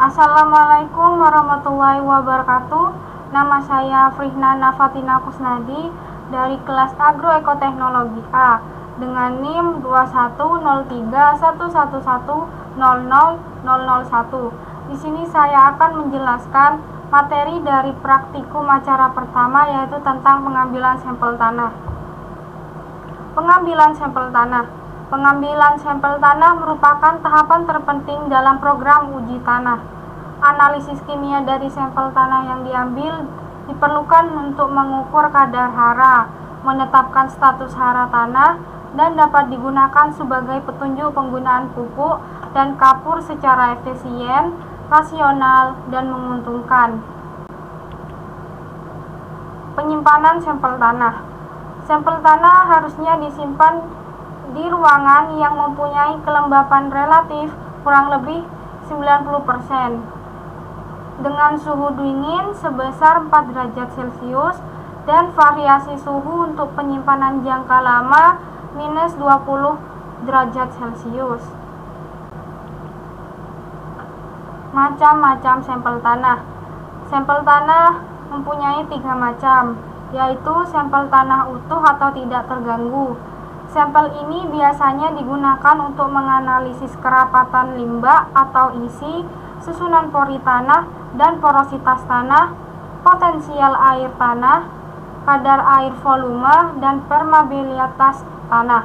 Assalamualaikum warahmatullahi wabarakatuh. Nama saya Frihnana Fatina Kusnadi dari kelas Agroekoteknologi A dengan NIM 210311100001. Di sini saya akan menjelaskan materi dari praktikum acara pertama, yaitu tentang pengambilan sampel tanah. Pengambilan sampel tanah. Pengambilan sampel tanah merupakan tahapan terpenting dalam program uji tanah. Analisis kimia dari sampel tanah yang diambil diperlukan untuk mengukur kadar hara, menetapkan status hara tanah, dan dapat digunakan sebagai petunjuk penggunaan pupuk dan kapur secara efisien, rasional, dan menguntungkan. Penyimpanan sampel tanah. Sampel tanah harusnya disimpan di ruangan yang mempunyai kelembapan relatif kurang lebih 90% dengan suhu dingin sebesar 4 derajat Celcius dan variasi suhu untuk penyimpanan jangka lama minus 20 derajat Celcius. Macam-macam sampel tanah. Sampel tanah mempunyai 3 macam, yaitu sampel tanah utuh atau tidak terganggu. Sampel ini biasanya digunakan untuk menganalisis kerapatan limbah atau isi, susunan pori tanah dan porositas tanah, potensial air tanah, kadar air volume, dan permeabilitas tanah.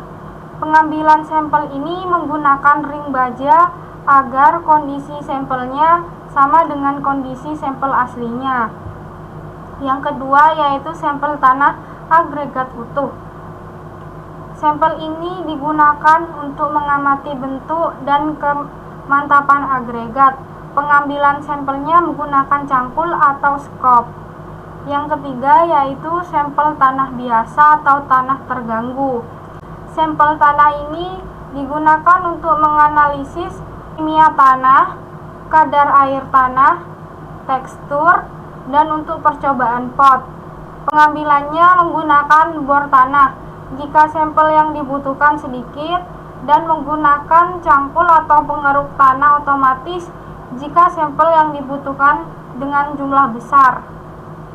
Pengambilan sampel ini menggunakan ring baja agar kondisi sampelnya sama dengan kondisi sampel aslinya. Yang kedua yaitu sampel tanah agregat utuh. Sampel ini digunakan untuk mengamati bentuk dan kemantapan agregat. Pengambilan sampelnya menggunakan cangkul atau skop. Yang ketiga yaitu sampel tanah biasa atau tanah terganggu. Sampel tanah ini digunakan untuk menganalisis kimia tanah, kadar air tanah, tekstur, dan untuk percobaan pot. Pengambilannya menggunakan bor tanah jika sampel yang dibutuhkan sedikit, dan menggunakan cangkul atau pengeruk tanah otomatis jika sampel yang dibutuhkan dengan jumlah besar.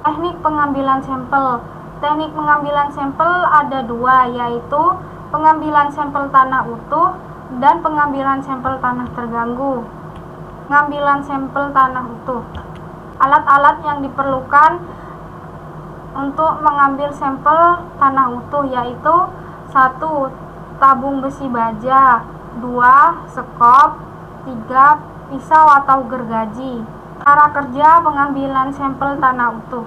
Teknik pengambilan sampel. Teknik pengambilan sampel ada dua, yaitu pengambilan sampel tanah utuh dan pengambilan sampel tanah terganggu. Pengambilan sampel tanah utuh. Alat-alat yang diperlukan untuk mengambil sampel tanah utuh yaitu 1. Tabung besi baja, 2. Skop, 3. Pisau atau gergaji. Cara kerja pengambilan sampel tanah utuh.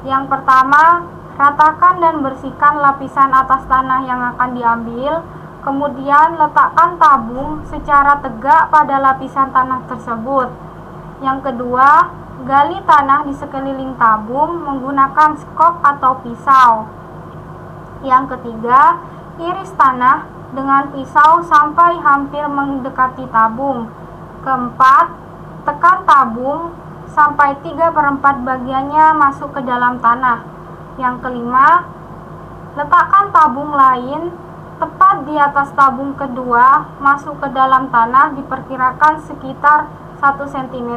Yang pertama, ratakan dan bersihkan lapisan atas tanah yang akan diambil. Kemudian letakkan tabung secara tegak pada lapisan tanah tersebut. Yang kedua, gali tanah di sekeliling tabung menggunakan skop atau pisau. Yang ketiga, iris tanah dengan pisau sampai hampir mendekati tabung. Keempat, tekan tabung sampai 3/4 bagiannya masuk ke dalam tanah. Yang kelima, letakkan tabung lain tepat di atas tabung kedua masuk ke dalam tanah, diperkirakan sekitar 1 cm.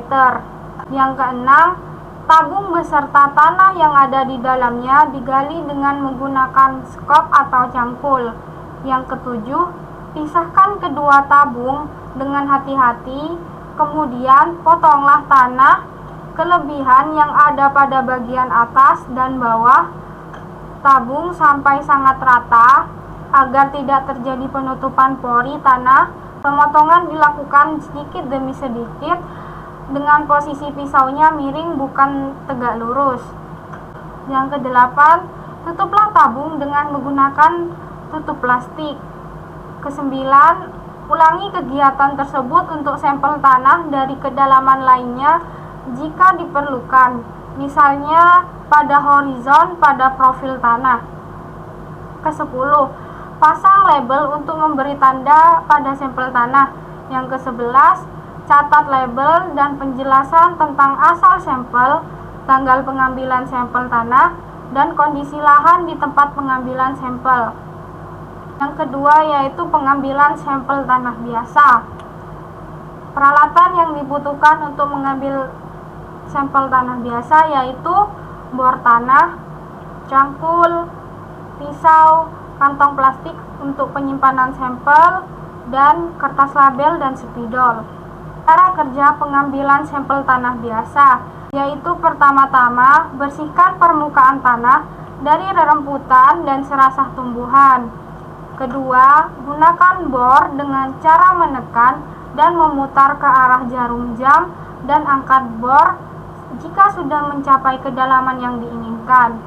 Yang keenam, tabung beserta tanah yang ada di dalamnya digali dengan menggunakan skop atau cangkul. Yang ketujuh, pisahkan kedua tabung dengan hati-hati, kemudian potonglah tanah kelebihan yang ada pada bagian atas dan bawah tabung sampai sangat rata agar tidak terjadi penutupan pori tanah. Pemotongan dilakukan sedikit demi sedikit dengan posisi pisaunya miring, bukan tegak lurus. Yang kedelapan, tutuplah tabung dengan menggunakan tutup plastik. Kesembilan, ulangi kegiatan tersebut untuk sampel tanah dari kedalaman lainnya jika diperlukan, misalnya pada horizon pada profil tanah. Kesepuluh, pasang label untuk memberi tanda pada sampel tanah. Yang kesebelas, catat label dan penjelasan tentang asal sampel, tanggal pengambilan sampel tanah, dan kondisi lahan di tempat pengambilan sampel. Yang kedua yaitu pengambilan sampel tanah biasa. Peralatan yang dibutuhkan untuk mengambil sampel tanah biasa yaitu bor tanah, cangkul, pisau, kantong plastik untuk penyimpanan sampel, dan kertas label dan spidol. Cara kerja pengambilan sampel tanah biasa yaitu pertama-tama bersihkan permukaan tanah dari rerumputan dan serasah tumbuhan. Kedua, gunakan bor dengan cara menekan dan memutar ke arah jarum jam dan angkat bor jika sudah mencapai kedalaman yang diinginkan.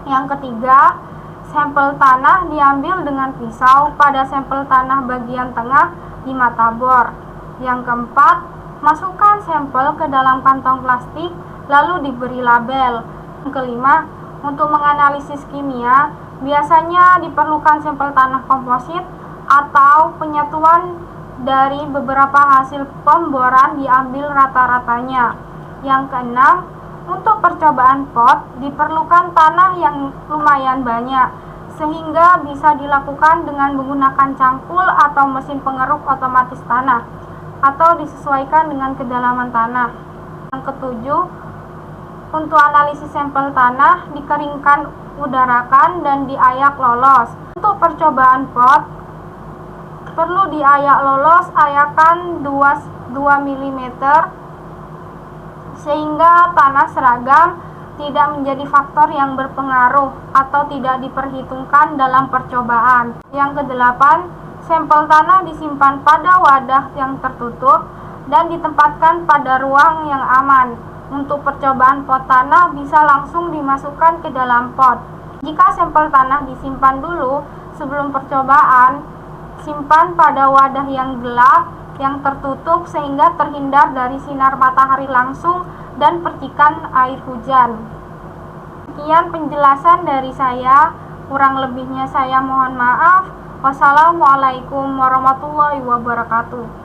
Yang ketiga, sampel tanah diambil dengan pisau pada sampel tanah bagian tengah di mata bor. Yang keempat, masukkan sampel ke dalam kantong plastik lalu diberi label. Yang kelima, untuk menganalisis kimia, biasanya diperlukan sampel tanah komposit atau penyatuan dari beberapa hasil pemboran diambil rata-ratanya. Yang keenam, untuk percobaan pot diperlukan tanah yang lumayan banyak sehingga bisa dilakukan dengan menggunakan cangkul atau mesin pengeruk otomatis tanah atau disesuaikan dengan kedalaman tanah. Yang ketujuh, untuk analisis sampel tanah dikeringkan, udarakan, dan diayak lolos. Untuk percobaan pot perlu diayak lolos ayakan 2 mm sehingga tanah seragam tidak menjadi faktor yang berpengaruh atau tidak diperhitungkan dalam percobaan. Yang kedelapan, sampel tanah disimpan pada wadah yang tertutup dan ditempatkan pada ruang yang aman. Untuk percobaan pot tanah bisa langsung dimasukkan ke dalam pot. Jika sampel tanah disimpan dulu sebelum percobaan, simpan pada wadah yang gelap yang tertutup sehingga terhindar dari sinar matahari langsung dan percikan air hujan. Sekian penjelasan dari saya, kurang lebihnya saya mohon maaf. Wassalamualaikum warahmatullahi wabarakatuh.